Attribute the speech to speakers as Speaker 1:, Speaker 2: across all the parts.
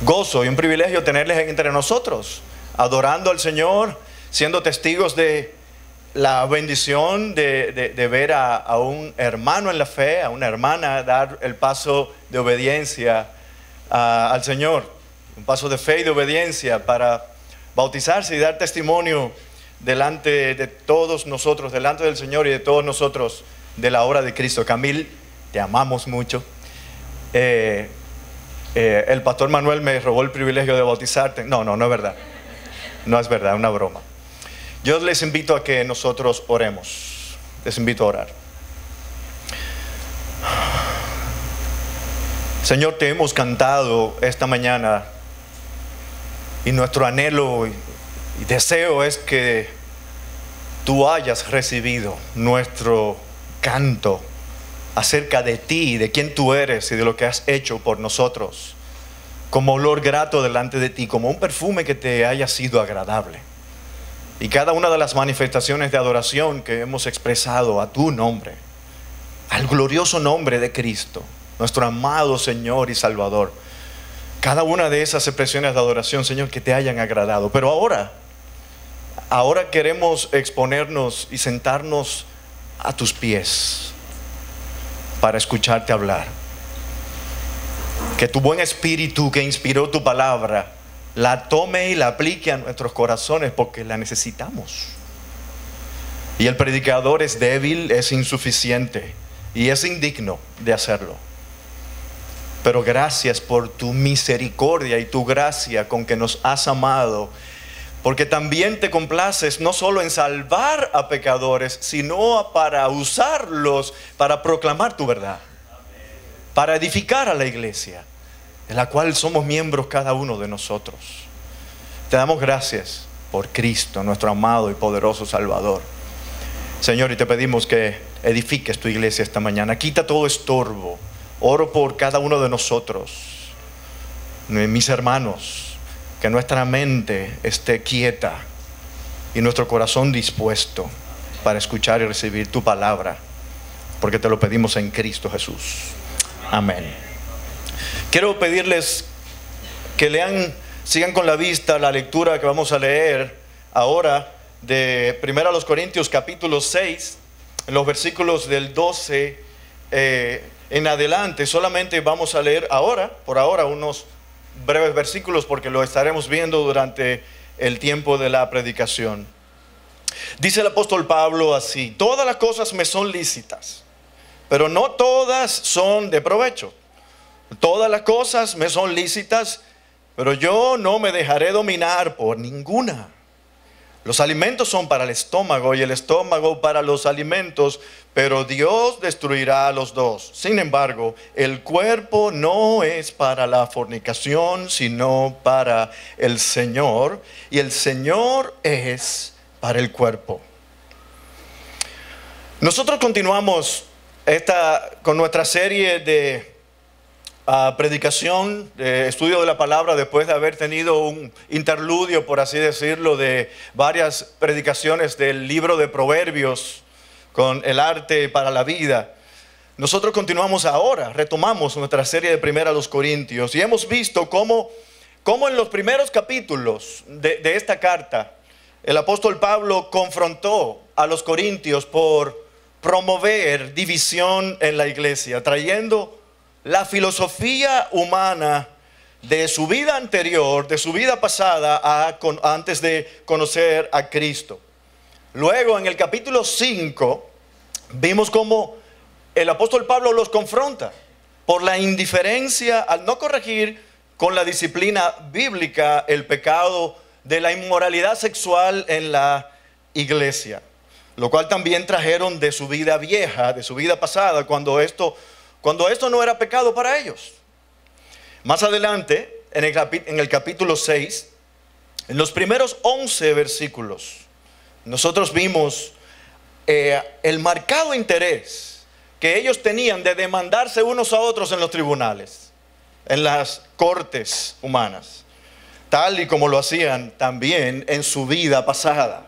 Speaker 1: Gozo y un privilegio tenerles entre nosotros, adorando al Señor, siendo testigos de la bendición de ver a un hermano en la fe, a una hermana dar el paso de obediencia al Señor, un paso de fe y de obediencia para bautizarse y dar testimonio delante de todos nosotros, delante del Señor y de todos nosotros de la obra de Cristo. Camil, te amamos mucho. El pastor Manuel me robó el privilegio de bautizarte. No es verdad. No es verdad, una broma. Yo les invito a que nosotros oremos. Les invito a orar. Señor, te hemos cantado esta mañana y nuestro anhelo y deseo es que tú hayas recibido nuestro canto acerca de ti, de quién tú eres y de lo que has hecho por nosotros, como olor grato delante de ti, como un perfume que te haya sido agradable. Y cada una de las manifestaciones de adoración que hemos expresado a tu nombre, al glorioso nombre de Cristo, nuestro amado Señor y Salvador, cada una de esas expresiones de adoración, Señor, que te hayan agradado. Pero ahora queremos exponernos y sentarnos a tus pies para escucharte hablar. Que tu buen espíritu que inspiró tu palabra la tome y la aplique a nuestros corazones, porque la necesitamos. Y el predicador es débil, es insuficiente y es indigno de hacerlo. Pero gracias por tu misericordia y tu gracia con que nos has amado, porque también te complaces no solo en salvar a pecadores, sino para usarlos para proclamar tu verdad, para edificar a la iglesia, de la cual somos miembros cada uno de nosotros. Te damos gracias por Cristo, nuestro amado y poderoso Salvador. Señor, y te pedimos que edifiques tu iglesia esta mañana. Quita todo estorbo. Oro por cada uno de nosotros, mis hermanos, que nuestra mente esté quieta y nuestro corazón dispuesto para escuchar y recibir tu palabra, porque te lo pedimos en Cristo Jesús. Amén. Quiero pedirles que sigan con la vista la lectura que vamos a leer ahora de 1 Corintios capítulo 6, en los versículos del 12 en adelante. Solamente vamos a leer por ahora unos breves versículos, porque lo estaremos viendo durante el tiempo de la predicación. Dice el apóstol Pablo así: todas las cosas me son lícitas, pero no todas son de provecho. Todas las cosas me son lícitas, pero yo no me dejaré dominar por ninguna. Los alimentos son para el estómago y el estómago para los alimentos, pero Dios destruirá a los dos. Sin embargo, el cuerpo no es para la fornicación, sino para el Señor, y el Señor es para el cuerpo. Nosotros continuamos con nuestra serie de predicación, de estudio de la palabra, después de haber tenido un interludio, por así decirlo, de varias predicaciones del libro de Proverbios con el arte para la vida. Nosotros continuamos ahora, retomamos nuestra serie de 1 Corintios, y hemos visto cómo en los primeros capítulos de esta carta el apóstol Pablo confrontó a los corintios por promover división en la iglesia, trayendo la filosofía humana de su vida anterior, de su vida pasada, antes de conocer a Cristo. Luego, en el capítulo 5, vimos cómo el apóstol Pablo los confronta por la indiferencia al no corregir con la disciplina bíblica el pecado de la inmoralidad sexual en la iglesia, lo cual también trajeron de su vida vieja, de su vida pasada, cuando esto no era pecado para ellos. Más adelante, en el capítulo 6, en los primeros 11 versículos, nosotros vimos el marcado interés que ellos tenían de demandarse unos a otros en los tribunales, en las cortes humanas, tal y como lo hacían también en su vida pasada,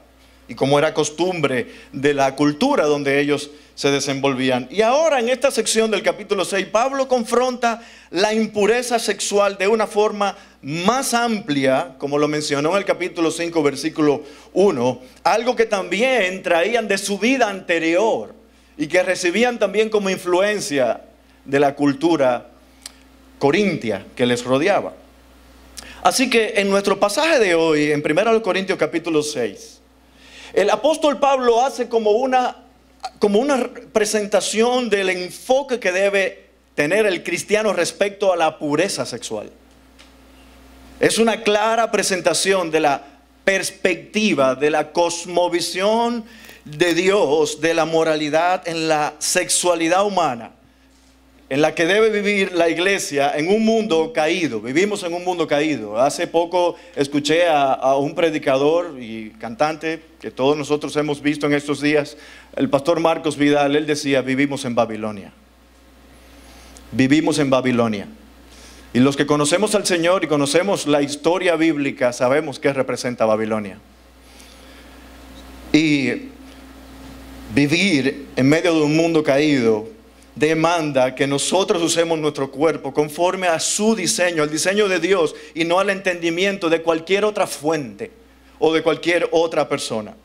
Speaker 1: y como era costumbre de la cultura donde ellos se desenvolvían. Y ahora en esta sección del capítulo 6, Pablo confronta la impureza sexual de una forma más amplia, como lo mencionó en el capítulo 5, versículo 1, algo que también traían de su vida anterior y que recibían también como influencia de la cultura corintia que les rodeaba. Así que en nuestro pasaje de hoy, en 1 Corintios capítulo 6, el apóstol Pablo hace como una presentación del enfoque que debe tener el cristiano respecto a la pureza sexual. Es una clara presentación de la perspectiva, de la cosmovisión de Dios, de la moralidad en la sexualidad humana, en la que debe vivir la iglesia en un mundo caído. Vivimos en un mundo caído. Hace poco escuché a un predicador y cantante que todos nosotros hemos visto en estos días, el pastor Marcos Vidal. Él decía: vivimos en Babilonia. Vivimos en Babilonia. Y los que conocemos al Señor y conocemos la historia bíblica sabemos qué representa Babilonia. Y vivir en medio de un mundo caído demanda que nosotros usemos nuestro cuerpo conforme a su diseño, el diseño de Dios, y no al entendimiento de cualquier otra fuente o de cualquier otra persona.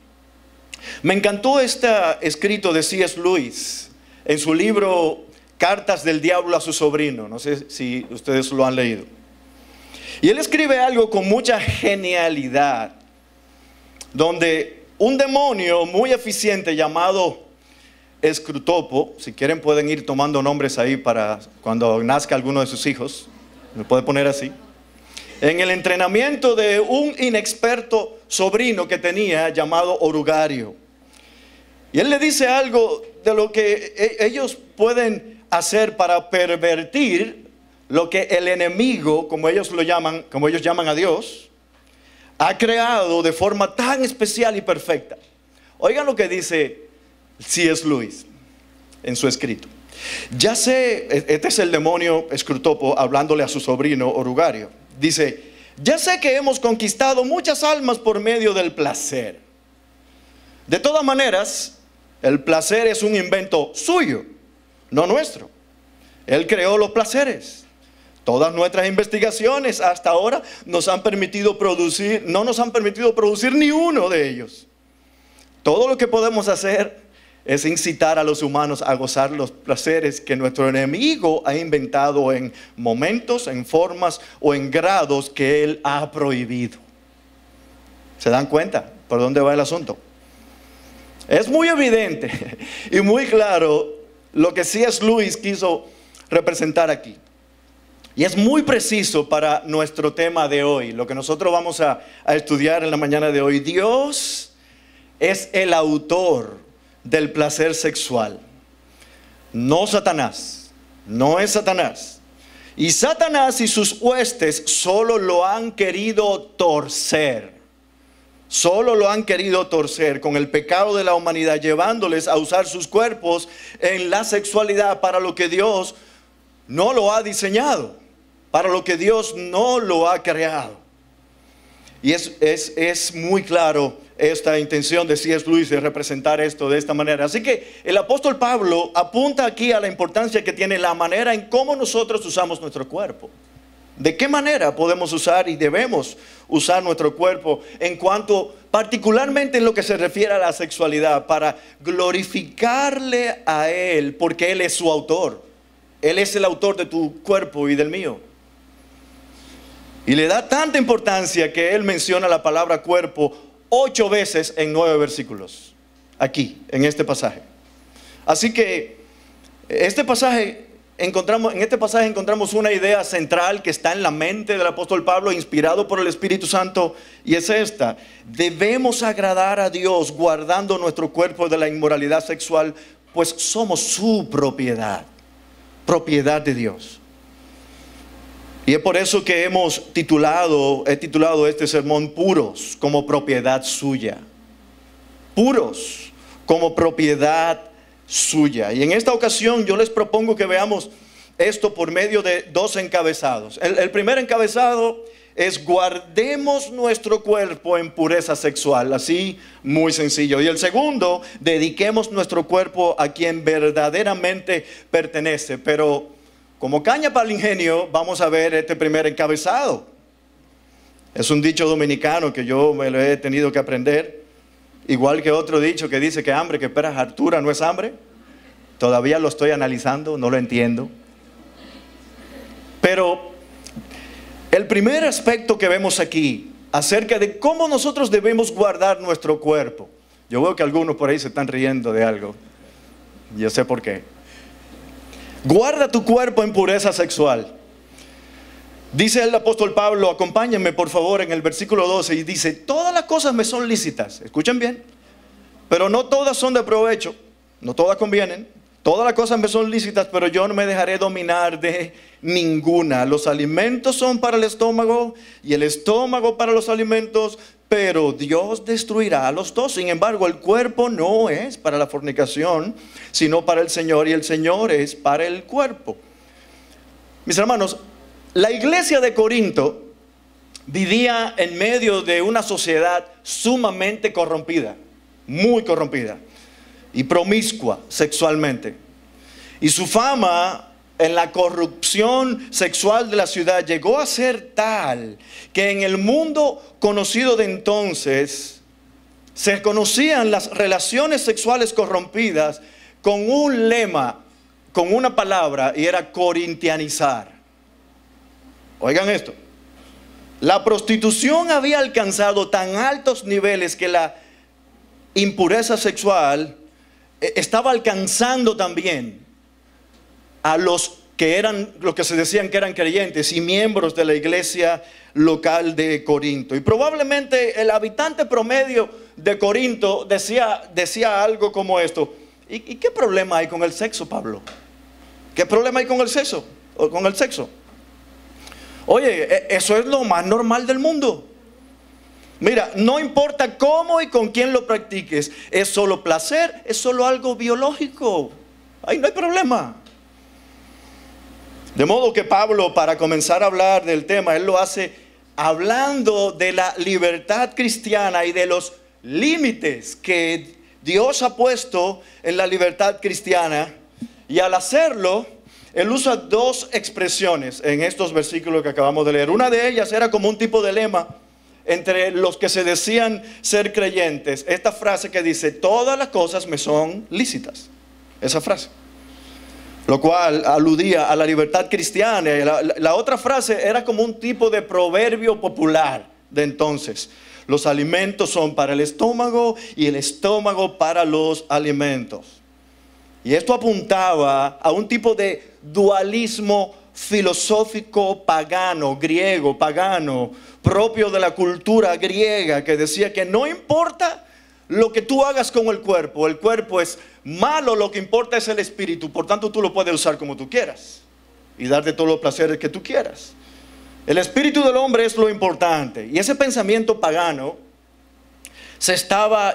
Speaker 1: Me encantó este escrito de C.S. Lewis en su libro Cartas del Diablo a su sobrino. No sé si ustedes lo han leído. Y él escribe algo con mucha genialidad, donde un demonio muy eficiente llamado Escrutopo, si quieren pueden ir tomando nombres ahí para cuando nazca alguno de sus hijos, me puede poner así, en el entrenamiento de un inexperto sobrino que tenía llamado Orugario. Y él le dice algo de lo que ellos pueden hacer para pervertir lo que el enemigo, como ellos llaman a Dios, ha creado de forma tan especial y perfecta. Oigan lo que dice C.S. Lewis en su escrito. Ya sé, este es el demonio Escrutopo hablándole a su sobrino Orugario. Dice: ya sé que hemos conquistado muchas almas por medio del placer. De todas maneras, el placer es un invento suyo, no nuestro. Él creó los placeres. Todas nuestras investigaciones hasta ahora no nos han permitido producir ni uno de ellos. Todo lo que podemos hacer es incitar a los humanos a gozar los placeres que nuestro enemigo ha inventado en momentos, en formas o en grados que él ha prohibido. ¿Se dan cuenta por dónde va el asunto? Es muy evidente y muy claro lo que C.S. Lewis quiso representar aquí. Y es muy preciso para nuestro tema de hoy, lo que nosotros vamos a estudiar en la mañana de hoy. Dios es el autor del placer sexual, no Satanás, no es Satanás. Y Satanás y sus huestes solo lo han querido torcer. Solo lo han querido torcer con el pecado de la humanidad, llevándoles a usar sus cuerpos en la sexualidad para lo que Dios no lo ha diseñado, para lo que Dios no lo ha creado. Y es muy claro esta intención de C.S. Lewis de representar esto de esta manera. Así que el apóstol Pablo apunta aquí a la importancia que tiene la manera en cómo nosotros usamos nuestro cuerpo. ¿De qué manera podemos usar y debemos usar nuestro cuerpo en cuanto, particularmente en lo que se refiere a la sexualidad, para glorificarle a Él, porque Él es su autor? Él es el autor de tu cuerpo y del mío. Y le da tanta importancia que él menciona la palabra cuerpo 8 veces en 9 versículos. Aquí, en este pasaje. Así que en este pasaje encontramos una idea central que está en la mente del apóstol Pablo, inspirado por el Espíritu Santo, y es esta: debemos agradar a Dios guardando nuestro cuerpo de la inmoralidad sexual, pues somos su propiedad de Dios. Y es por eso que he titulado este sermón Puros como propiedad suya. Puros como propiedad suya. Y en esta ocasión yo les propongo que veamos esto por medio de 2 encabezados. El primer encabezado es guardemos nuestro cuerpo en pureza sexual, así muy sencillo. Y el segundo, dediquemos nuestro cuerpo a quien verdaderamente pertenece. Pero como caña para el ingenio, vamos a ver este primer encabezado. Es un dicho dominicano que yo me lo he tenido que aprender, igual que otro dicho que dice que hambre que espera hartura no es hambre. Todavía lo estoy analizando, no lo entiendo. Pero el primer aspecto que vemos aquí acerca de cómo nosotros debemos guardar nuestro cuerpo. Yo veo que algunos por ahí se están riendo de algo. Yo sé por qué. Guarda tu cuerpo en pureza sexual. Dice el apóstol Pablo, acompáñenme por favor en el versículo 12 y dice, todas las cosas me son lícitas, escuchen bien, pero no todas son de provecho, no todas convienen. Todas las cosas me son lícitas, pero yo no me dejaré dominar de ninguna. Los alimentos son para el estómago y el estómago para los alimentos, pero Dios destruirá a los dos. Sin embargo, el cuerpo no es para la fornicación, sino para el Señor, y el Señor es para el cuerpo. Mis hermanos, la iglesia de Corinto vivía en medio de una sociedad sumamente corrompida, muy corrompida y promiscua sexualmente. Y su fama en la corrupción sexual de la ciudad llegó a ser tal que en el mundo conocido de entonces se conocían las relaciones sexuales corrompidas con un lema, con una palabra, y era corintianizar. Oigan esto. La prostitución había alcanzado tan altos niveles que la impureza sexual estaba alcanzando también a los que eran, los que se decían que eran creyentes y miembros de la iglesia local de Corinto. Y probablemente el habitante promedio de Corinto decía algo como esto: ¿Y qué problema hay con el sexo, Pablo? ¿Qué problema hay con el sexo? ¿O con el sexo? Oye, eso es lo más normal del mundo. Mira, no importa cómo y con quién lo practiques, es solo placer, es solo algo biológico. Ahí no hay problema. De modo que Pablo, para comenzar a hablar del tema, él lo hace hablando de la libertad cristiana y de los límites que Dios ha puesto en la libertad cristiana. Y al hacerlo, él usa dos expresiones en estos versículos que acabamos de leer. Una de ellas era como un tipo de lema entre los que se decían ser creyentes. Esta frase que dice, todas las cosas me son lícitas. Esa frase. Lo cual aludía a la libertad cristiana. La otra frase era como un tipo de proverbio popular de entonces. Los alimentos son para el estómago y el estómago para los alimentos. Y esto apuntaba a un tipo de dualismo filosófico pagano, griego, pagano, propio de la cultura griega, que decía que no importa lo que tú hagas con el cuerpo es malo, lo que importa es el espíritu, por tanto tú lo puedes usar como tú quieras y darte todos los placeres que tú quieras. El espíritu del hombre es lo importante. Y ese pensamiento pagano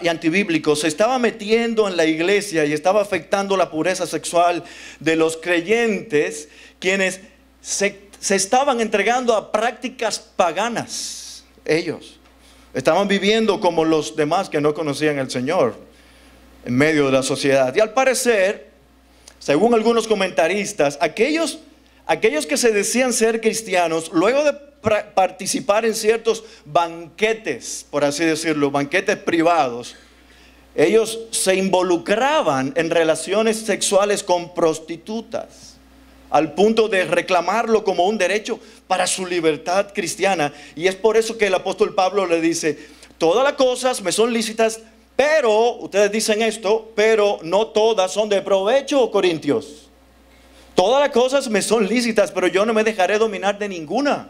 Speaker 1: y antibíblico se estaba metiendo en la iglesia y estaba afectando la pureza sexual de los creyentes, quienes se estaban entregando a prácticas paganas. Ellos estaban viviendo como los demás que no conocían al Señor en medio de la sociedad. Y al parecer, según algunos comentaristas, aquellos que se decían ser cristianos, luego de participar en ciertos banquetes, por así decirlo, banquetes privados, ellos se involucraban en relaciones sexuales con prostitutas, al punto de reclamarlo como un derecho para su libertad cristiana. Y es por eso que el apóstol Pablo le dice, todas las cosas me son lícitas, pero, ustedes dicen esto, pero no todas son de provecho, corintios. Todas las cosas me son lícitas, pero yo no me dejaré dominar de ninguna.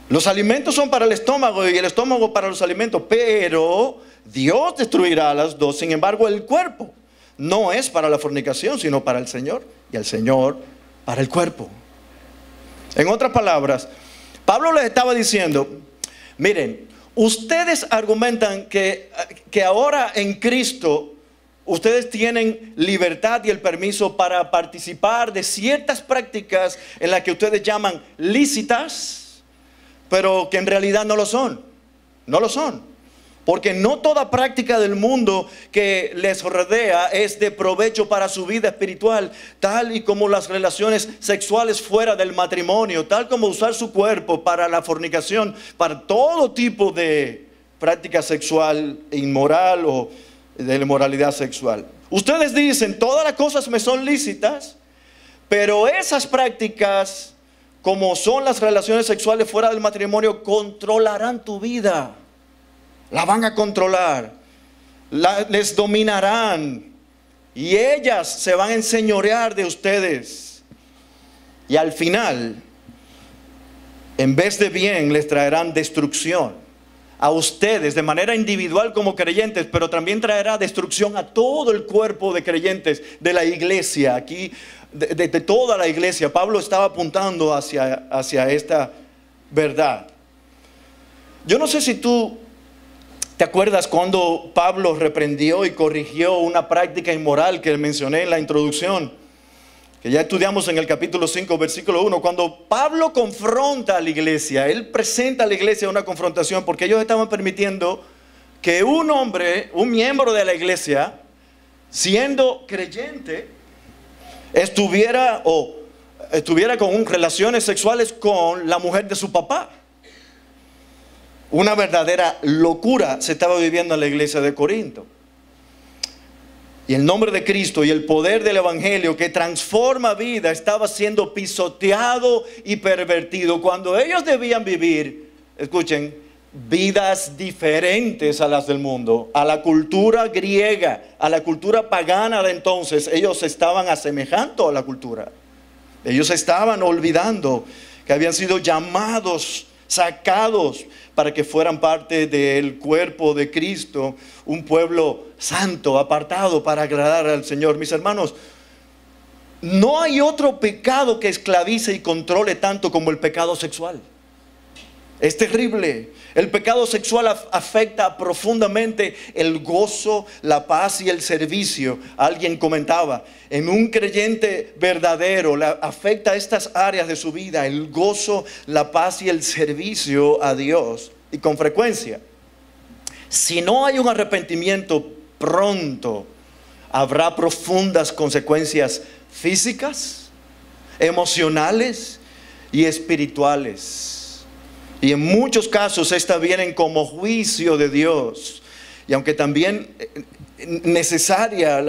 Speaker 1: Los alimentos son para el estómago y el estómago para los alimentos, pero Dios destruirá a las dos. Sin embargo, el cuerpo no es para la fornicación, sino para el Señor, y el Señor para el cuerpo. En otras palabras, Pablo les estaba diciendo, miren, ustedes argumentan que ahora en Cristo ustedes tienen libertad y el permiso para participar de ciertas prácticas en las que ustedes llaman lícitas, pero que en realidad no lo son. No lo son. Porque no toda práctica del mundo que les rodea es de provecho para su vida espiritual, tal y como las relaciones sexuales fuera del matrimonio, tal como usar su cuerpo para la fornicación, para todo tipo de práctica sexual inmoral o de inmoralidad sexual. Ustedes dicen, todas las cosas me son lícitas, pero esas prácticas, como son las relaciones sexuales fuera del matrimonio, controlarán tu vida. La van a controlar, les dominarán y ellas se van a enseñorear de ustedes. Y al final, en vez de bien, les traerán destrucción a ustedes de manera individual como creyentes, pero también traerá destrucción a todo el cuerpo de creyentes de la iglesia. Aquí, de toda la iglesia, Pablo estaba apuntando hacia esta verdad. Yo no sé si tú te acuerdas cuando Pablo reprendió y corrigió una práctica inmoral que mencioné en la introducción, que ya estudiamos en el capítulo 5, versículo 1, cuando Pablo confronta a la iglesia, él presenta a la iglesia una confrontación porque ellos estaban permitiendo que un hombre, un miembro de la iglesia, siendo creyente, estuviera con relaciones sexuales con la mujer de su papá. Una verdadera locura se estaba viviendo en la iglesia de Corinto. Y el nombre de Cristo y el poder del evangelio que transforma vida estaba siendo pisoteado y pervertido, cuando ellos debían vivir, escuchen, vidas diferentes a las del mundo, a la cultura griega, a la cultura pagana de entonces. Ellos se estaban asemejando a la cultura. Ellos estaban olvidando que habían sido llamados, sacados para que fueran parte del cuerpo de Cristo, un pueblo santo, apartado para agradar al Señor. Mis hermanos, no hay otro pecado que esclavice y controle tanto como el pecado sexual. Es terrible. El pecado sexual afecta profundamente el gozo, la paz y el servicio. Alguien comentaba, en un creyente verdadero afecta estas áreas de su vida, el gozo, la paz y el servicio a Dios. Y con frecuencia, si no hay un arrepentimiento pronto, habrá profundas consecuencias físicas, emocionales y espirituales. Y en muchos casos estas vienen como juicio de Dios. Y aunque también necesaria,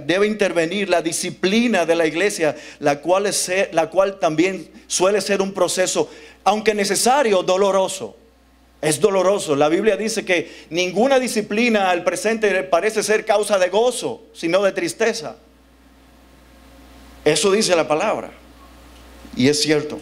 Speaker 1: debe intervenir la disciplina de la iglesia, la cual también suele ser un proceso, aunque necesario, doloroso. Es doloroso. La Biblia dice que ninguna disciplina al presente parece ser causa de gozo, sino de tristeza. Eso dice la palabra. Y es cierto.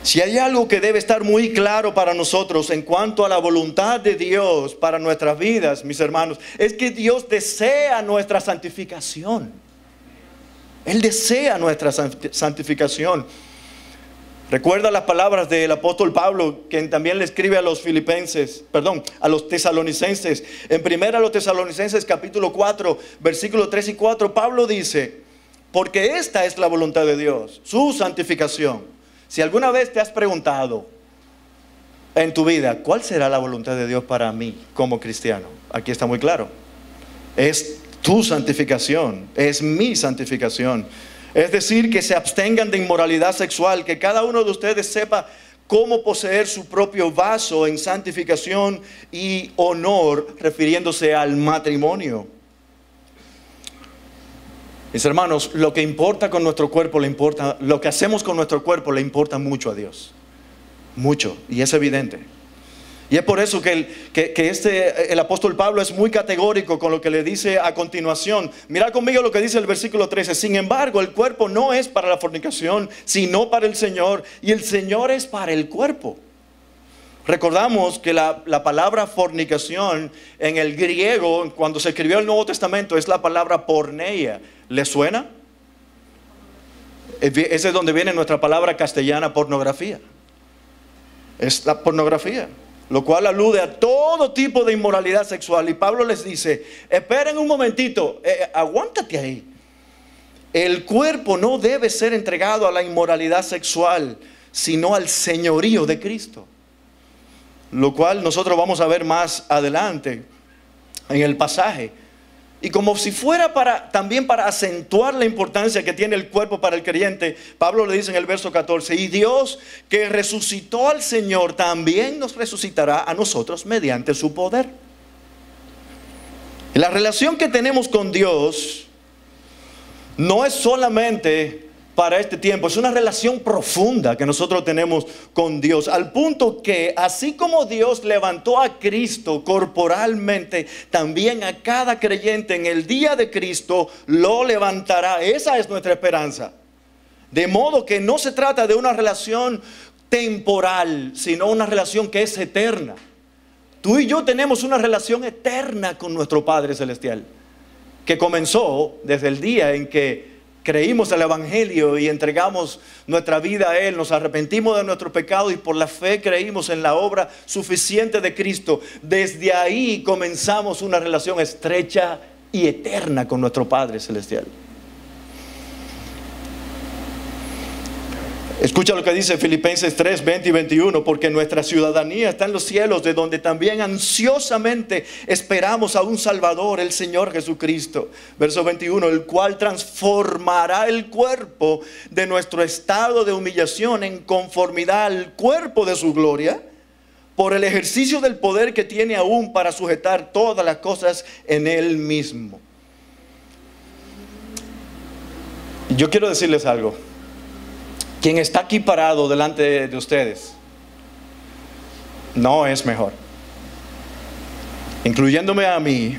Speaker 1: Si hay algo que debe estar muy claro para nosotros en cuanto a la voluntad de Dios para nuestras vidas, mis hermanos, es que Dios desea nuestra santificación. Él desea nuestra santificación. Recuerda las palabras del apóstol Pablo, quien también le escribe a los a los tesalonicenses. En 1 Tesalonicenses capítulo 4, versículos 3 y 4, Pablo dice, porque esta es la voluntad de Dios, su santificación. Si alguna vez te has preguntado en tu vida, ¿cuál será la voluntad de Dios para mí como cristiano? Aquí está muy claro. Es tu santificación, es mi santificación. Es decir, que se abstengan de inmoralidad sexual, que cada uno de ustedes sepa cómo poseer su propio vaso en santificación y honor, refiriéndose al matrimonio. Mis hermanos, lo que importa con nuestro cuerpo lo que hacemos con nuestro cuerpo le importa mucho a Dios. Mucho, y es evidente. Y es por eso que el apóstol Pablo es muy categórico con lo que le dice a continuación. Mira conmigo lo que dice el versículo 13. Sin embargo, el cuerpo no es para la fornicación, sino para el Señor, y el Señor es para el cuerpo. Recordamos que la palabra fornicación en el griego, cuando se escribió el Nuevo Testamento, es la palabra porneia. ¿Le suena? Ese es donde viene nuestra palabra castellana pornografía. Es la pornografía, lo cual alude a todo tipo de inmoralidad sexual. Y Pablo les dice, esperen un momentito, aguántate ahí. El cuerpo no debe ser entregado a la inmoralidad sexual, sino al señorío de Cristo. Lo cual nosotros vamos a ver más adelante en el pasaje. Y como si fuera también para acentuar la importancia que tiene el cuerpo para el creyente, Pablo le dice en el verso 14, y Dios que resucitó al Señor también nos resucitará a nosotros mediante su poder. La relación que tenemos con Dios no es solamente para este tiempo, es una relación profunda que nosotros tenemos con Dios, al punto que así como Dios levantó a Cristo corporalmente, también a cada creyente en el día de Cristo lo levantará. Esa es nuestra esperanza. De modo que no se trata de una relación temporal, sino una relación que es eterna. Tú y yo tenemos una relación eterna con nuestro Padre Celestial, que comenzó desde el día en que creímos el Evangelio y entregamos nuestra vida a Él, nos arrepentimos de nuestro pecado y por la fe creímos en la obra suficiente de Cristo. Desde ahí comenzamos una relación estrecha y eterna con nuestro Padre Celestial. Escucha lo que dice Filipenses 3, 20 y 21, porque nuestra ciudadanía está en los cielos, de donde también ansiosamente esperamos a un Salvador, el Señor Jesucristo. Verso 21, el cual transformará el cuerpo de nuestro estado de humillación en conformidad al cuerpo de su gloria, por el ejercicio del poder que tiene aún para sujetar todas las cosas en Él mismo. Yo quiero decirles algo. Quien está aquí parado delante de ustedes no es mejor, incluyéndome a mí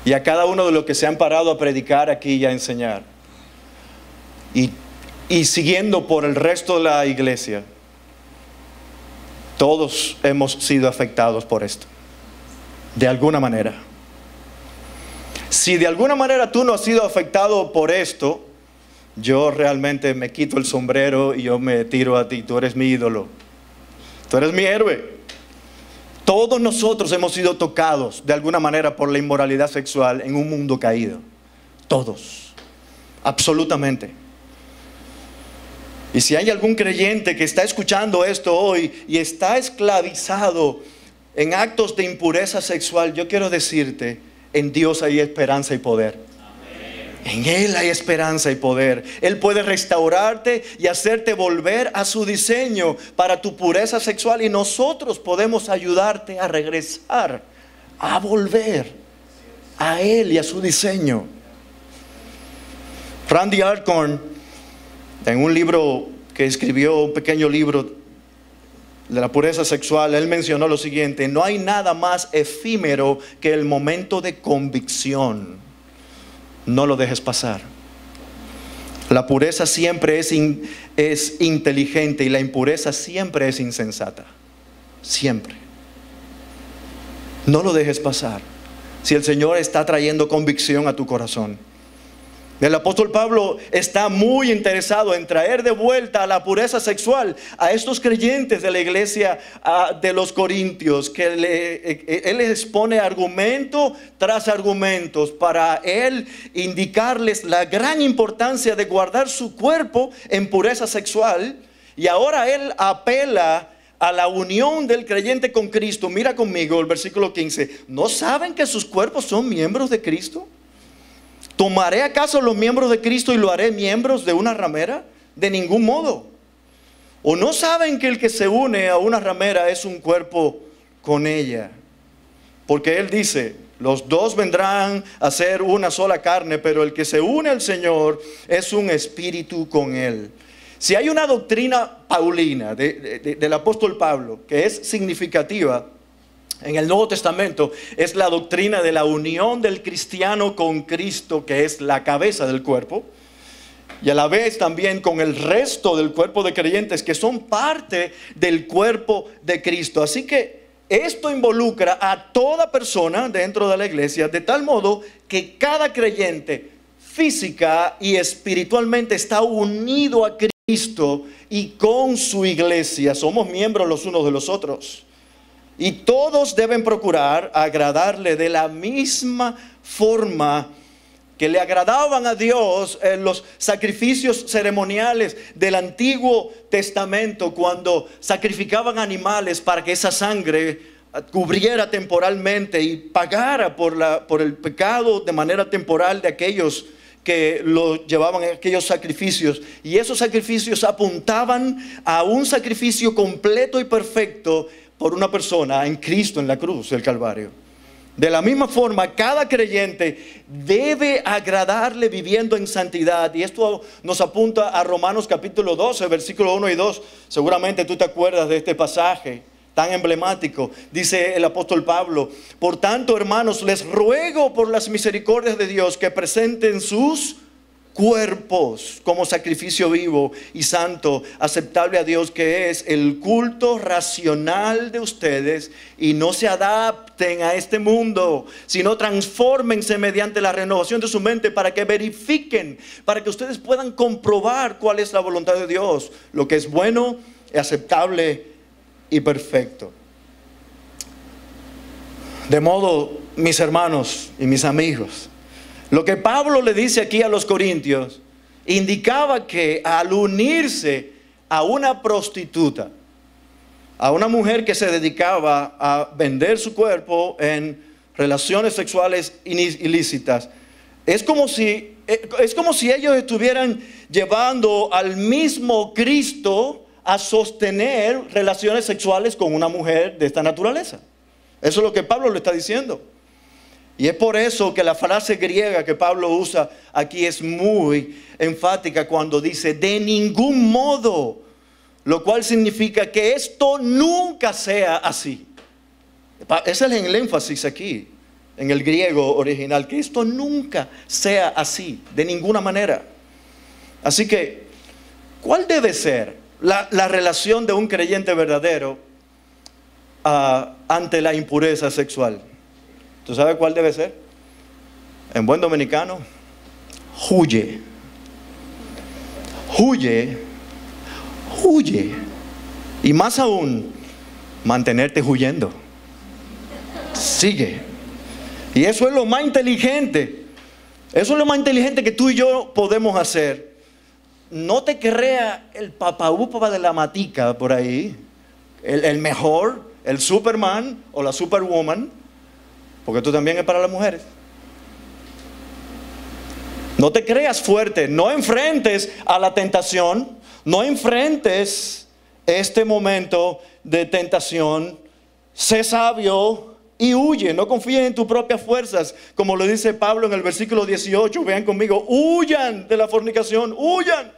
Speaker 1: y a cada uno de los que se han parado a predicar aquí y a enseñar, y siguiendo por el resto de la iglesia. Todos hemos sido afectados por esto, de alguna manera. Si de alguna manera tú no has sido afectado por esto, yo realmente me quito el sombrero y yo me tiro a ti. Tú eres mi ídolo, tú eres mi héroe. Todos nosotros hemos sido tocados de alguna manera por la inmoralidad sexual en un mundo caído. Todos, absolutamente. Y si hay algún creyente que está escuchando esto hoy y está esclavizado en actos de impureza sexual, yo quiero decirte, en Dios hay esperanza y poder. En Él hay esperanza y poder. Él puede restaurarte y hacerte volver a su diseño para tu pureza sexual, y nosotros podemos ayudarte a regresar, a volver a Él y a su diseño. Randy Alcorn, en un libro que escribió, un pequeño libro de la pureza sexual, él mencionó lo siguiente: no hay nada más efímero que el momento de convicción. No lo dejes pasar. La pureza siempre es inteligente y la impureza siempre es insensata. Siempre. No lo dejes pasar. Si el Señor está trayendo convicción a tu corazón. El apóstol Pablo está muy interesado en traer de vuelta a la pureza sexual a estos creyentes de la iglesia de los Corintios, que él les expone argumento tras argumentos para él indicarles la gran importancia de guardar su cuerpo en pureza sexual. Y ahora él apela a la unión del creyente con Cristo. Mira conmigo el versículo 15. ¿No saben que sus cuerpos son miembros de Cristo? ¿Tomaré acaso los miembros de Cristo y lo haré miembros de una ramera? De ningún modo. ¿O no saben que el que se une a una ramera es un cuerpo con ella? Porque Él dice, los dos vendrán a ser una sola carne, pero el que se une al Señor es un espíritu con Él. Si hay una doctrina paulina del apóstol Pablo que es significativa en el Nuevo Testamento, es la doctrina de la unión del cristiano con Cristo, que es la cabeza del cuerpo, y a la vez también con el resto del cuerpo de creyentes que son parte del cuerpo de Cristo. Así que esto involucra a toda persona dentro de la iglesia, de tal modo que cada creyente física y espiritualmente está unido a Cristo y con su iglesia. Somos miembros los unos de los otros. Y todos deben procurar agradarle de la misma forma
Speaker 2: que le agradaban a Dios, los sacrificios ceremoniales del Antiguo Testamento, cuando sacrificaban animales para que esa sangre cubriera temporalmente y pagara por el pecado de manera temporal de aquellos que lo llevaban a aquellos sacrificios. Y esos sacrificios apuntaban a un sacrificio completo y perfecto por una persona en Cristo en la cruz del Calvario. De la misma forma, cada creyente debe agradarle viviendo en santidad. Y esto nos apunta a Romanos capítulo 12, versículo 1 y 2. Seguramente tú te acuerdas de este pasaje tan emblemático. Dice el apóstol Pablo: por tanto, hermanos, les ruego por las misericordias de Dios que presenten sus cuerpos como sacrificio vivo y santo, aceptable a Dios, que es el culto racional de ustedes, y no se adapten a este mundo, sino transfórmense mediante la renovación de su mente, para que verifiquen, para que ustedes puedan comprobar cuál es la voluntad de Dios, lo que es bueno, aceptable y perfecto. De modo, mis hermanos y mis amigos, lo que Pablo le dice aquí a los corintios indicaba que al unirse a una prostituta, a una mujer que se dedicaba a vender su cuerpo en relaciones sexuales ilícitas, es como si ellos estuvieran llevando al mismo Cristo a sostener relaciones sexuales con una mujer de esta naturaleza. Eso es lo que Pablo le está diciendo. Y es por eso que la frase griega que Pablo usa aquí es muy enfática cuando dice de ningún modo, lo cual significa que esto nunca sea así. Ese es el énfasis aquí en el griego original, que esto nunca sea así, de ninguna manera. Así que, ¿cuál debe ser la relación de un creyente verdadero ante la impureza sexual? ¿Tú sabes cuál debe ser? En buen dominicano, huye. Huye. Huye. Y más aún, mantenerte huyendo. Sigue. Y eso es lo más inteligente. Eso es lo más inteligente que tú y yo podemos hacer. No te creas el papaupa de la matica por ahí, el mejor, el Superman o la Superwoman, porque tú también es para las mujeres. No te creas fuerte, no enfrentes a la tentación, no enfrentes este momento de tentación. Sé sabio y huye, no confíes en tus propias fuerzas, como lo dice Pablo en el versículo 18. Vean conmigo: huyan de la fornicación, huyan.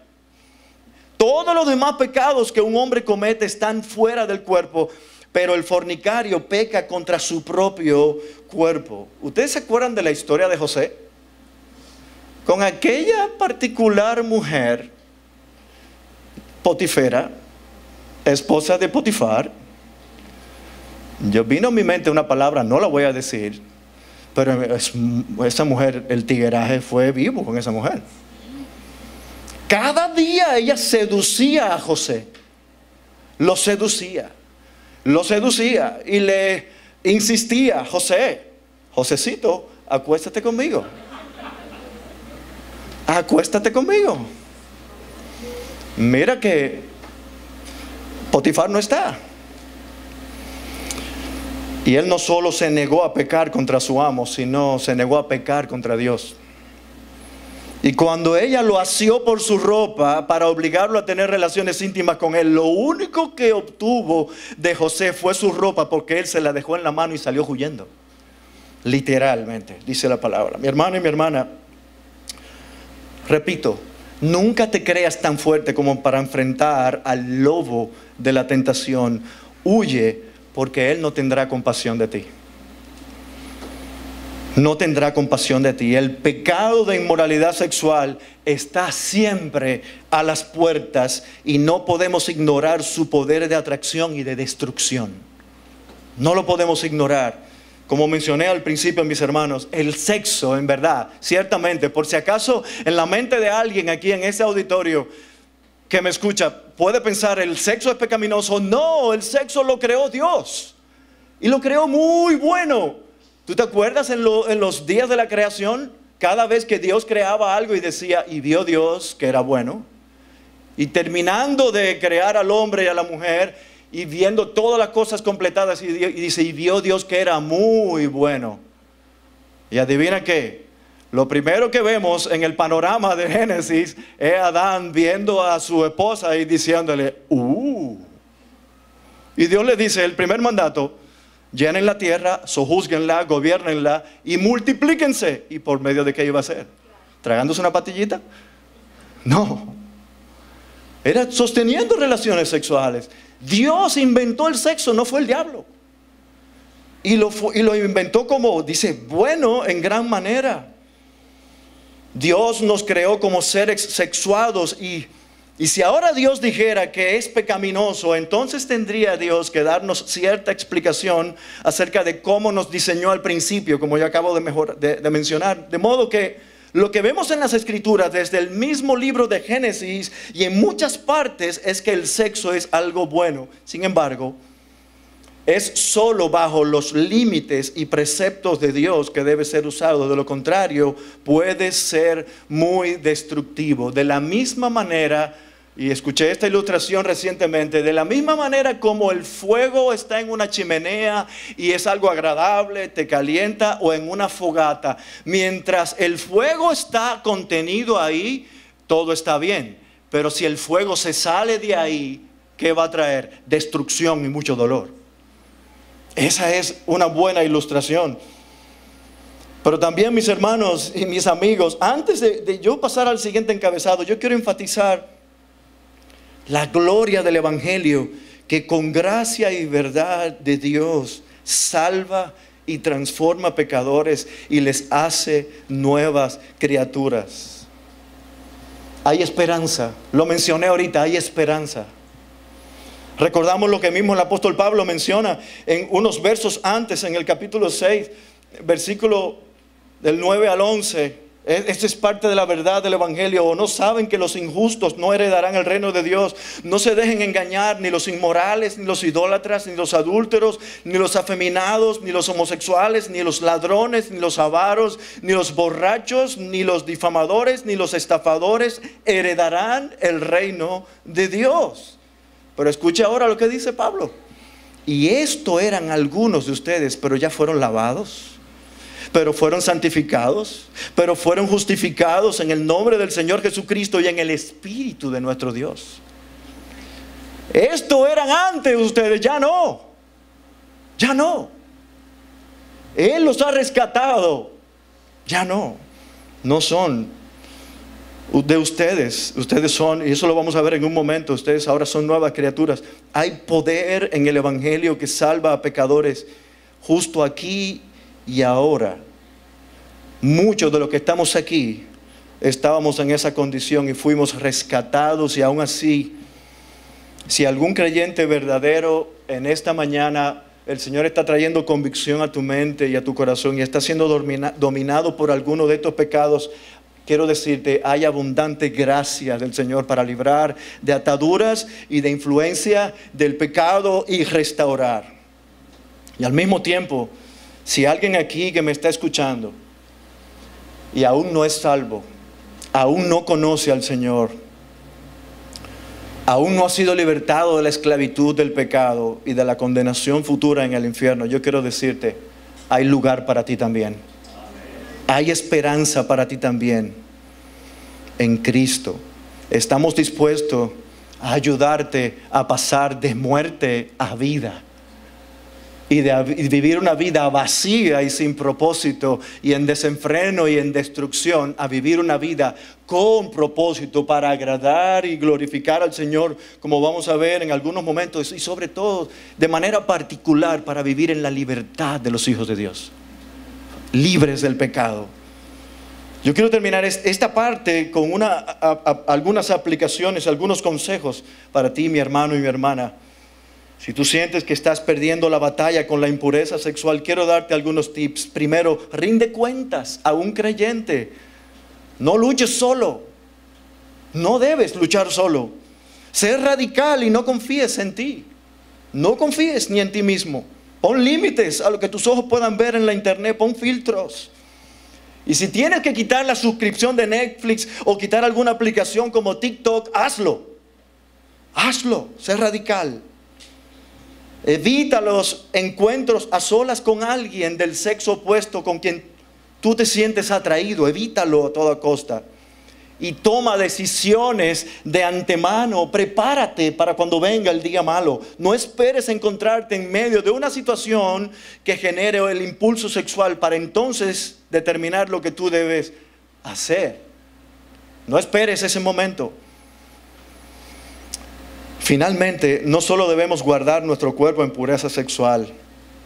Speaker 2: Todos los demás pecados que un hombre comete están fuera del cuerpo, pero el fornicario peca contra su propio cuerpo. ¿Ustedes se acuerdan de la historia de José? Con aquella particular mujer, Potifera, esposa de Potifar. Yo vino a mi mente una palabra, no la voy a decir, pero esa mujer, el tigueraje fue vivo con esa mujer. Cada día ella seducía a José, lo seducía y le insistía: Josecito, acuéstate conmigo, acuéstate conmigo. Mira que Potifar no está. Y él no solo se negó a pecar contra su amo, sino se negó a pecar contra Dios. Y cuando ella lo asió por su ropa para obligarlo a tener relaciones íntimas con él, lo único que obtuvo de José fue su ropa, porque él se la dejó en la mano y salió huyendo. Literalmente, dice la palabra. Mi hermano y mi hermana, repito, nunca te creas tan fuerte como para enfrentar al lobo de la tentación. Huye, porque él no tendrá compasión de ti. No tendrá compasión de ti. El pecado de inmoralidad sexual está siempre a las puertas y no podemos ignorar su poder de atracción y de destrucción. No lo podemos ignorar. Como mencioné al principio, mis hermanos, el sexo, en verdad, ciertamente, por si acaso en la mente de alguien aquí en ese auditorio que me escucha puede pensar: ¿el sexo es pecaminoso? No, el sexo lo creó Dios y lo creó muy bueno. ¿Tú te acuerdas en los días de la creación cada vez que Dios creaba algo y decía, y vio Dios que era bueno. Y terminando de crear al hombre y a la mujer y viendo todas las cosas completadas y dice, y vio Dios que era muy bueno. Y adivina qué, lo primero que vemos en el panorama de Génesis es Adán viendo a su esposa y diciéndole, Y Dios le dice, el primer mandato, llenen la tierra, sojúzguenla, gobiernenla y multiplíquense. ¿Y por medio de qué iba a ser? ¿Tragándose una patillita? No. Era sosteniendo relaciones sexuales. Dios inventó el sexo, no fue el diablo. Y lo inventó como, dice, bueno en gran manera. Dios nos creó como seres sexuados y si ahora Dios dijera que es pecaminoso, entonces tendría Dios que darnos cierta explicación acerca de cómo nos diseñó al principio, como yo acabo de mencionar. De modo que lo que vemos en las Escrituras desde el mismo libro de Génesis y en muchas partes es que el sexo es algo bueno. Sin embargo, es solo bajo los límites y preceptos de Dios que debe ser usado. De lo contrario, puede ser muy destructivo. De la misma manera, y escuché esta ilustración recientemente, de la misma manera como el fuego está en una chimenea y es algo agradable, te calienta, o en una fogata. Mientras el fuego está contenido ahí, todo está bien. Pero si el fuego se sale de ahí, ¿qué va a traer? Destrucción y mucho dolor. Esa es una buena ilustración. Pero también, mis hermanos y mis amigos, antes de yo pasar al siguiente encabezado, yo quiero enfatizar la gloria del Evangelio, que con gracia y verdad de Dios salva y transforma pecadores y les hace nuevas criaturas. Hay esperanza, lo mencioné ahorita, hay esperanza. Recordamos lo que mismo el apóstol Pablo menciona en unos versos antes, en el capítulo 6, versículo del 9 al 11. Esta es parte de la verdad del Evangelio. ¿O no saben que los injustos no heredarán el reino de Dios? No se dejen engañar, ni los inmorales, ni los idólatras, ni los adúlteros, ni los afeminados, ni los homosexuales, ni los ladrones, ni los avaros, ni los borrachos, ni los difamadores, ni los estafadores heredarán el reino de Dios. Pero escuche ahora lo que dice Pablo. Y esto eran algunos de ustedes, pero ya fueron lavados, pero fueron santificados, pero fueron justificados en el nombre del Señor Jesucristo y en el Espíritu de nuestro Dios. Esto eran antes ustedes, ya no. Ya no. Él los ha rescatado. Ya no. No son de ustedes. Ustedes son, y eso lo vamos a ver en un momento, ustedes ahora son nuevas criaturas. Hay poder en el Evangelio que salva a pecadores justo aquí y ahora. Muchos de los que estamos aquí estábamos en esa condición y fuimos rescatados, y aún así, si algún creyente verdadero en esta mañana el Señor está trayendo convicción a tu mente y a tu corazón y está siendo dominado por alguno de estos pecados, quiero decirte, hay abundante gracia del Señor para librar de ataduras y de influencia del pecado y restaurar. Y al mismo tiempo, si alguien aquí que me está escuchando y aún no es salvo, aún no conoce al Señor, aún no ha sido libertado de la esclavitud del pecado y de la condenación futura en el infierno, yo quiero decirte, hay lugar para ti también. Hay esperanza para ti también en Cristo. Estamos dispuestos a ayudarte a pasar de muerte a vida y de vivir una vida vacía y sin propósito y en desenfreno y en destrucción, a vivir una vida con propósito para agradar y glorificar al Señor, como vamos a ver en algunos momentos, y sobre todo de manera particular para vivir en la libertad de los hijos de Dios, libres del pecado. Yo quiero terminar esta parte con algunas aplicaciones, algunos consejos para ti, mi hermano y mi hermana. Si tú sientes que estás perdiendo la batalla con la impureza sexual, quiero darte algunos tips. Primero, rinde cuentas a un creyente. No luches solo. No debes luchar solo. Sé radical y no confíes en ti. No confíes ni en ti mismo. Pon límites a lo que tus ojos puedan ver en la internet. Pon filtros. Y si tienes que quitar la suscripción de Netflix o quitar alguna aplicación como TikTok, hazlo. Hazlo, sé radical. Evita los encuentros a solas con alguien del sexo opuesto con quien tú te sientes atraído. Evítalo a toda costa. Y toma decisiones de antemano. Prepárate para cuando venga el día malo. No esperes encontrarte en medio de una situación que genere el impulso sexual para entonces determinar lo que tú debes hacer. No esperes ese momento. Finalmente, no solo debemos guardar nuestro cuerpo en pureza sexual,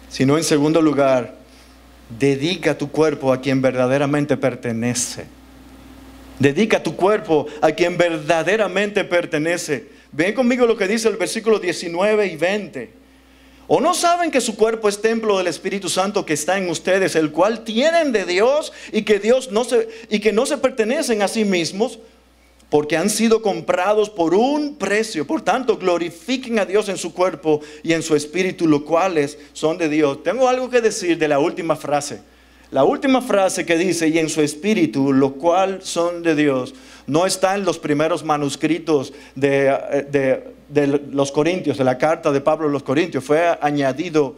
Speaker 2: sino en segundo lugar, dedica tu cuerpo a quien verdaderamente pertenece. Dedica tu cuerpo a quien verdaderamente pertenece. Ven conmigo lo que dice el versículo 19 y 20. ¿O no saben que su cuerpo es templo del Espíritu Santo que está en ustedes, el cual tienen de Dios y que no se pertenecen a sí mismos, porque han sido comprados por un precio? Por tanto, glorifiquen a Dios en su cuerpo y en su espíritu, los cuales son de Dios. Tengo algo que decir de la última frase. La última frase que dice, y en su espíritu, lo cual son de Dios, no está en los primeros manuscritos de los Corintios, de la carta de Pablo a los Corintios. Fue añadido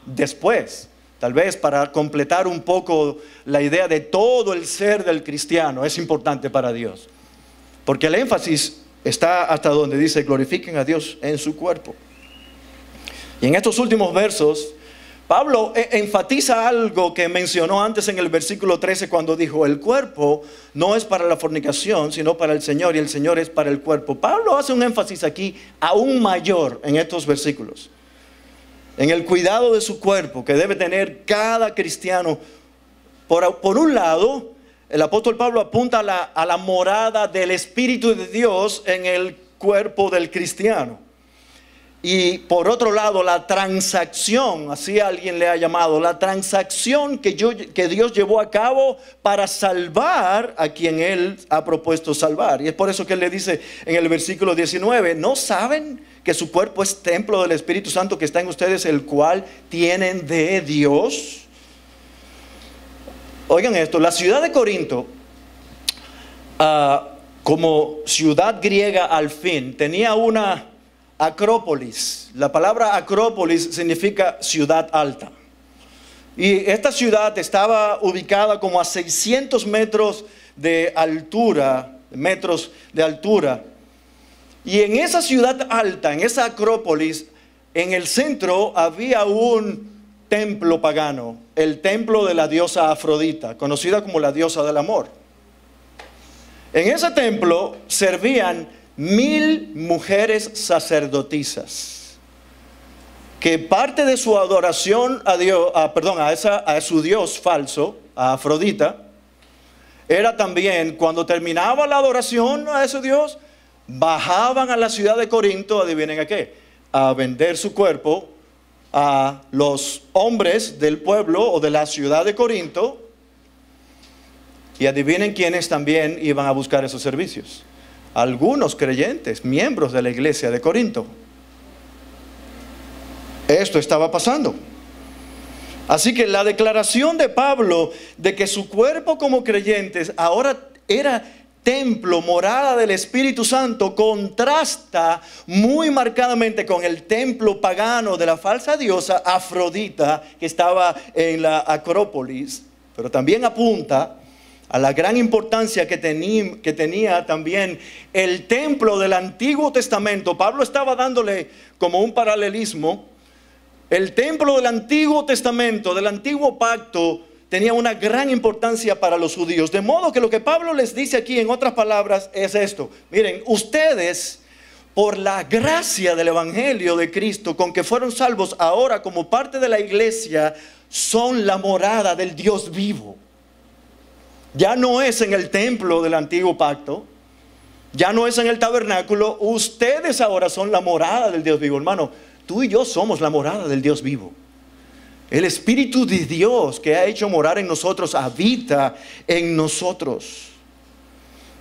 Speaker 2: después, tal vez para completar un poco la idea de todo el ser del cristiano. Es importante para Dios, porque el énfasis está hasta donde dice, glorifiquen a Dios en su cuerpo. Y en estos últimos versos, Pablo enfatiza algo que mencionó antes en el versículo 13 cuando dijo, el cuerpo no es para la fornicación, sino para el Señor, y el Señor es para el cuerpo. Pablo hace un énfasis aquí aún mayor en estos versículos, en el cuidado de su cuerpo que debe tener cada cristiano. Por un lado, el apóstol Pablo apunta a la morada del Espíritu de Dios en el cuerpo del cristiano. Y por otro lado, la transacción, así alguien le ha llamado, la transacción que Dios llevó a cabo para salvar a quien Él ha propuesto salvar. Y es por eso que Él le dice en el versículo 19, ¿no saben que su cuerpo es templo del Espíritu Santo que está en ustedes, el cual tienen de Dios? Oigan esto, la ciudad de Corinto, como ciudad griega al fin, tenía una acrópolis. La palabra acrópolis significa ciudad alta. Y esta ciudad estaba ubicada como a 600 metros de altura, Y en esa ciudad alta, en esa acrópolis, en el centro había un templo pagano, el templo de la diosa Afrodita, conocida como la diosa del amor. En ese templo servían 1000 mujeres sacerdotisas, que parte de su adoración a su dios falso, a Afrodita, era también cuando terminaba la adoración a ese dios, bajaban a la ciudad de Corinto, adivinen a qué, a vender su cuerpo a los hombres del pueblo o de la ciudad de Corinto, y adivinen quiénes también iban a buscar esos servicios. Algunos creyentes, miembros de la iglesia de Corinto. Esto estaba pasando. Así que la declaración de Pablo de que su cuerpo como creyentes ahora era templo, morada del Espíritu Santo, contrasta muy marcadamente con el templo pagano de la falsa diosa Afrodita que estaba en la Acrópolis, pero también apunta a la gran importancia que tenía también el templo del Antiguo Testamento. Pablo estaba dándole como un paralelismo. El templo del Antiguo Testamento, del Antiguo Pacto, tenía una gran importancia para los judíos. De modo que lo que Pablo les dice aquí, en otras palabras, es esto. Miren, ustedes, por la gracia del Evangelio de Cristo, con que fueron salvos ahora como parte de la iglesia, son la morada del Dios vivo. Ya no es en el templo del antiguo pacto, ya no es en el tabernáculo. Ustedes ahora son la morada del Dios vivo. Hermano, tú y yo somos la morada del Dios vivo. El Espíritu de Dios que ha hecho morar en nosotros habita en nosotros.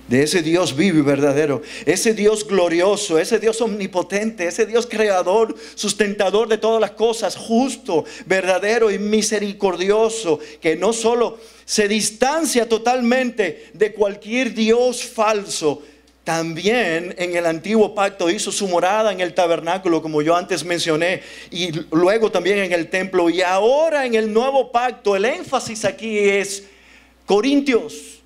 Speaker 2: de ese Dios vivo y verdadero, ese Dios glorioso, ese Dios omnipotente, ese Dios creador, sustentador de todas las cosas, justo, verdadero y misericordioso, que no solo se distancia totalmente de cualquier Dios falso. También en el antiguo pacto hizo su morada en el tabernáculo, como yo antes mencioné, y luego también en el templo. Y ahora en el nuevo pacto, el énfasis aquí es: Corintios,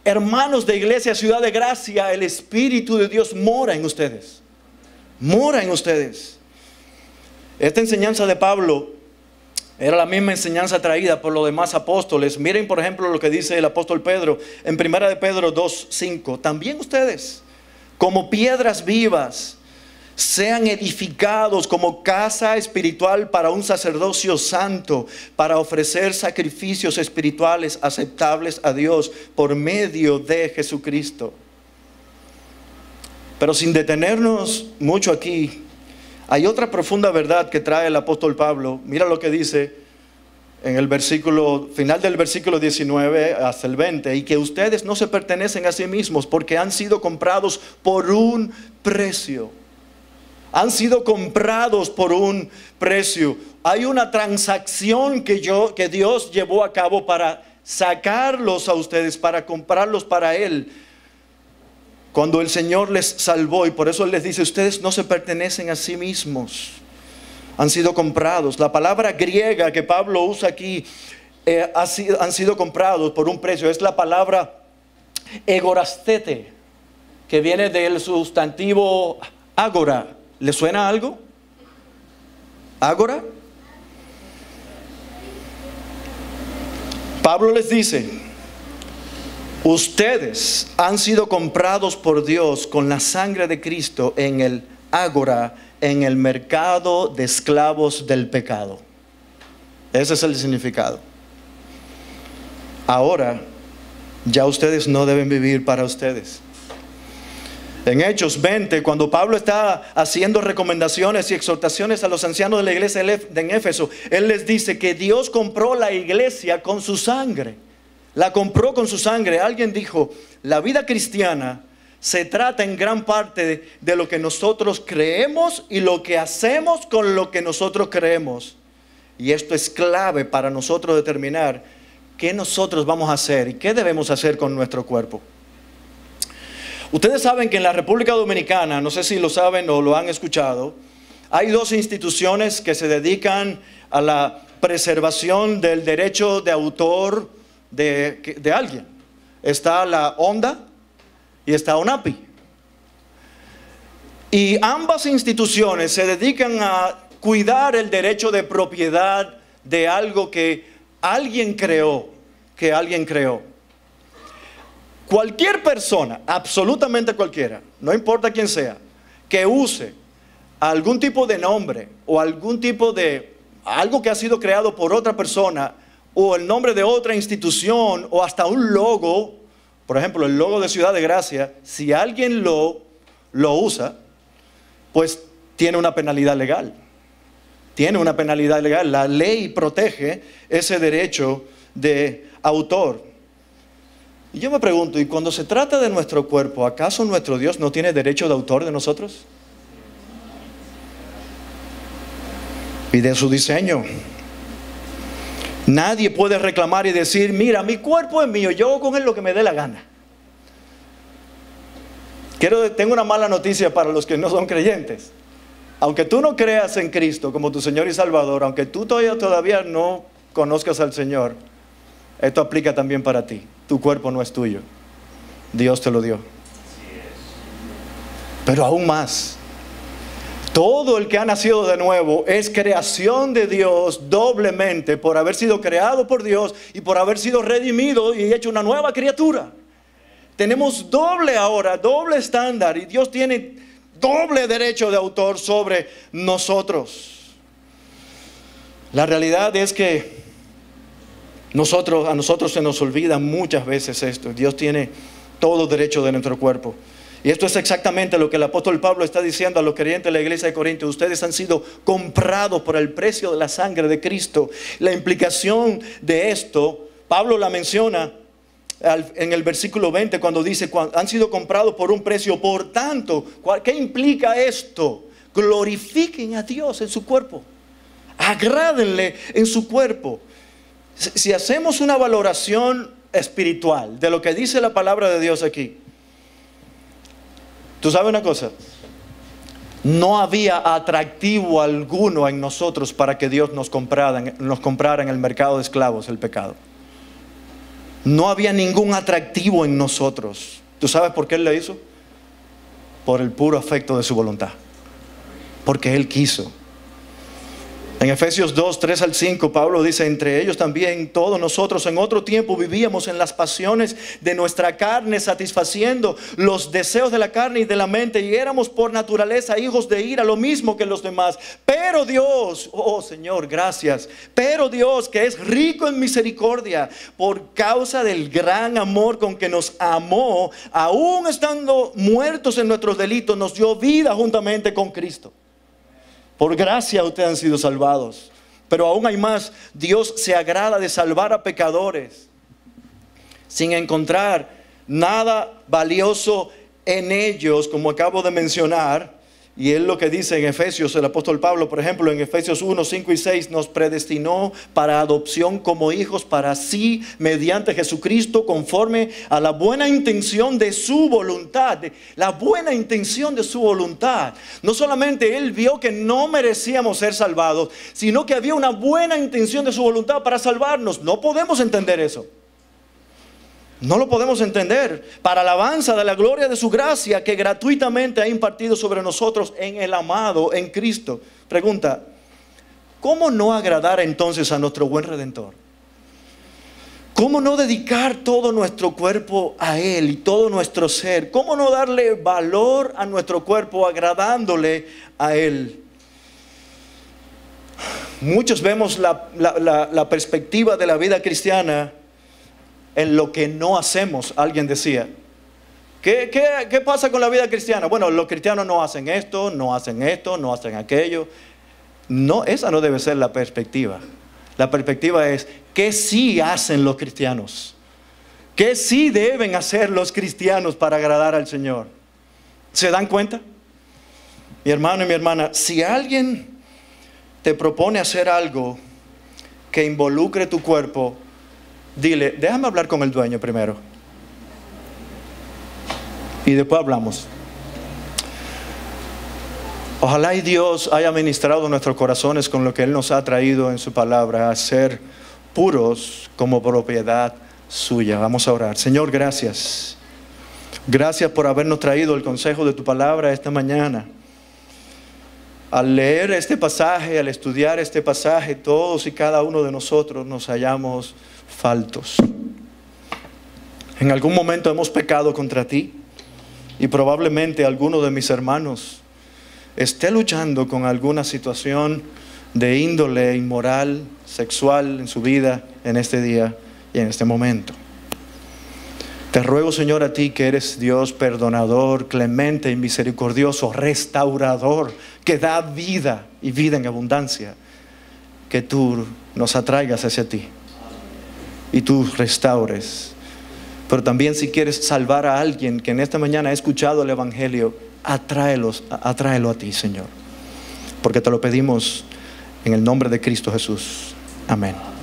Speaker 2: hermanos de Iglesia Ciudad de Gracia, el Espíritu de Dios mora en ustedes. Mora en ustedes. Esta enseñanza de Pablo era la misma enseñanza traída por los demás apóstoles. Miren, por ejemplo, lo que dice el apóstol Pedro en 1 de Pedro 2:5. También ustedes, como piedras vivas, sean edificados como casa espiritual para un sacerdocio santo, para ofrecer sacrificios espirituales aceptables a Dios por medio de Jesucristo. Pero sin detenernos mucho aquí, hay otra profunda verdad que trae el apóstol Pablo. Mira lo que dice en el versículo, final del versículo 19 hasta el 20. Y que ustedes no se pertenecen a sí mismos, porque han sido comprados por un precio. Han sido comprados por un precio. Hay una transacción que Dios llevó a cabo para sacarlos a ustedes, para comprarlos para Él. Cuando el Señor les salvó, y por eso Él les dice: ustedes no se pertenecen a sí mismos, han sido comprados. La palabra griega que Pablo usa aquí, han sido comprados por un precio, es la palabra egorastete, que viene del sustantivo ágora. ¿Le suena algo? ¿Ágora? Pablo les dice: ustedes han sido comprados por Dios con la sangre de Cristo en el ágora, en el mercado de esclavos del pecado. Ese es el significado. Ahora, ya ustedes no deben vivir para ustedes. En Hechos 20, cuando Pablo está haciendo recomendaciones y exhortaciones a los ancianos de la iglesia en Éfeso, él les dice que Dios compró la iglesia con su sangre. La compró con su sangre. Alguien dijo: la vida cristiana se trata en gran parte de lo que nosotros creemos y lo que hacemos con lo que nosotros creemos. Y esto es clave para nosotros determinar qué nosotros vamos a hacer y qué debemos hacer con nuestro cuerpo. Ustedes saben que en la República Dominicana, no sé si lo saben o lo han escuchado, hay dos instituciones que se dedican a la preservación del derecho de autor de alguien. Está la ONDA y está ONAPI. Y ambas instituciones se dedican a cuidar el derecho de propiedad de algo que alguien creó, Cualquier persona, absolutamente cualquiera, no importa quién sea, que use algún tipo de nombre o algún tipo de algo que ha sido creado por otra persona, o el nombre de otra institución, o hasta un logo, por ejemplo el logo de Ciudad de Gracia, si alguien lo usa, pues tiene una penalidad legal. Tiene una penalidad legal. La ley protege ese derecho de autor. Y yo me pregunto, ¿y cuando se trata de nuestro cuerpo, acaso nuestro Dios no tiene derecho de autor de nosotros? Y de su diseño. Nadie puede reclamar y decir: mira, mi cuerpo es mío, yo hago con él lo que me dé la gana. Tengo una mala noticia para los que no son creyentes. Aunque tú no creas en Cristo como tu Señor y Salvador, aunque tú todavía no conozcas al Señor, esto aplica también para ti. Tu cuerpo no es tuyo, Dios te lo dio. Pero aún más, todo el que ha nacido de nuevo es creación de Dios doblemente, por haber sido creado por Dios y por haber sido redimido y hecho una nueva criatura. Tenemos doble estándar, y Dios tiene doble derecho de autor sobre nosotros. La realidad es que a nosotros se nos olvida muchas veces esto. Dios tiene todo derecho de nuestro cuerpo. Y esto es exactamente lo que el apóstol Pablo está diciendo a los creyentes de la iglesia de Corinto. Ustedes han sido comprados por el precio de la sangre de Cristo. La implicación de esto, Pablo la menciona en el versículo 20 cuando dice, han sido comprados por un precio. Por tanto, ¿qué implica esto? Glorifiquen a Dios en su cuerpo. Agrádenle en su cuerpo. Si hacemos una valoración espiritual de lo que dice la palabra de Dios aquí, tú sabes una cosa, no había atractivo alguno en nosotros para que Dios nos comprara en el mercado de esclavos el pecado. No había ningún atractivo en nosotros. ¿Tú sabes por qué Él lo hizo? Por el puro afecto de su voluntad. Porque Él quiso. En Efesios 2, 3 al 5, Pablo dice, entre ellos también todos nosotros en otro tiempo vivíamos en las pasiones de nuestra carne, satisfaciendo los deseos de la carne y de la mente, y éramos por naturaleza hijos de ira, lo mismo que los demás. Pero Dios, oh Señor, gracias, pero Dios, que es rico en misericordia, por causa del gran amor con que nos amó, aún estando muertos en nuestros delitos, nos dio vida juntamente con Cristo. Por gracia ustedes han sido salvados. Pero aún hay más. Dios se agrada de salvar a pecadores sin encontrar nada valioso en ellos, como acabo de mencionar. Y es lo que dice en Efesios, el apóstol Pablo, por ejemplo, en Efesios 1, 5 y 6, nos predestinó para adopción como hijos para sí, mediante Jesucristo, conforme a la buena intención de su voluntad. La buena intención de su voluntad. No solamente Él vio que no merecíamos ser salvados, sino que había una buena intención de su voluntad para salvarnos. No podemos entender eso. No lo podemos entender. Para alabanza de la gloria de su gracia que gratuitamente ha impartido sobre nosotros en el amado, en Cristo. Pregunta, ¿cómo no agradar entonces a nuestro buen Redentor? ¿Cómo no dedicar todo nuestro cuerpo a Él y todo nuestro ser? ¿Cómo no darle valor a nuestro cuerpo agradándole a Él? Muchos vemos la perspectiva de la vida cristiana en lo que no hacemos. Alguien decía, ¿qué pasa con la vida cristiana? Bueno, los cristianos no hacen esto, no hacen aquello. No, esa no debe ser la perspectiva. La perspectiva es, ¿qué sí hacen los cristianos? ¿Qué sí deben hacer los cristianos para agradar al Señor? ¿Se dan cuenta? Mi hermano y mi hermana, si alguien te propone hacer algo que involucre tu cuerpo, dile, déjame hablar con el dueño primero. Y después hablamos. Ojalá y Dios haya ministrado nuestros corazones con lo que Él nos ha traído en su palabra, a ser puros como propiedad suya. Vamos a orar. Señor, gracias. Gracias por habernos traído el consejo de tu palabra esta mañana. Al leer este pasaje, al estudiar este pasaje, todos y cada uno de nosotros nos hallamos faltos. En algún momento hemos pecado contra ti, y probablemente alguno de mis hermanos esté luchando con alguna situación de índole inmoral, sexual en su vida en este día y en este momento. Te ruego, Señor, a ti que eres Dios perdonador, clemente y misericordioso, restaurador, que da vida y vida en abundancia, que tú nos atraigas hacia ti y tú restaures. Pero también, si quieres salvar a alguien que en esta mañana ha escuchado el Evangelio, atráelo a ti, Señor, porque te lo pedimos en el nombre de Cristo Jesús. Amén.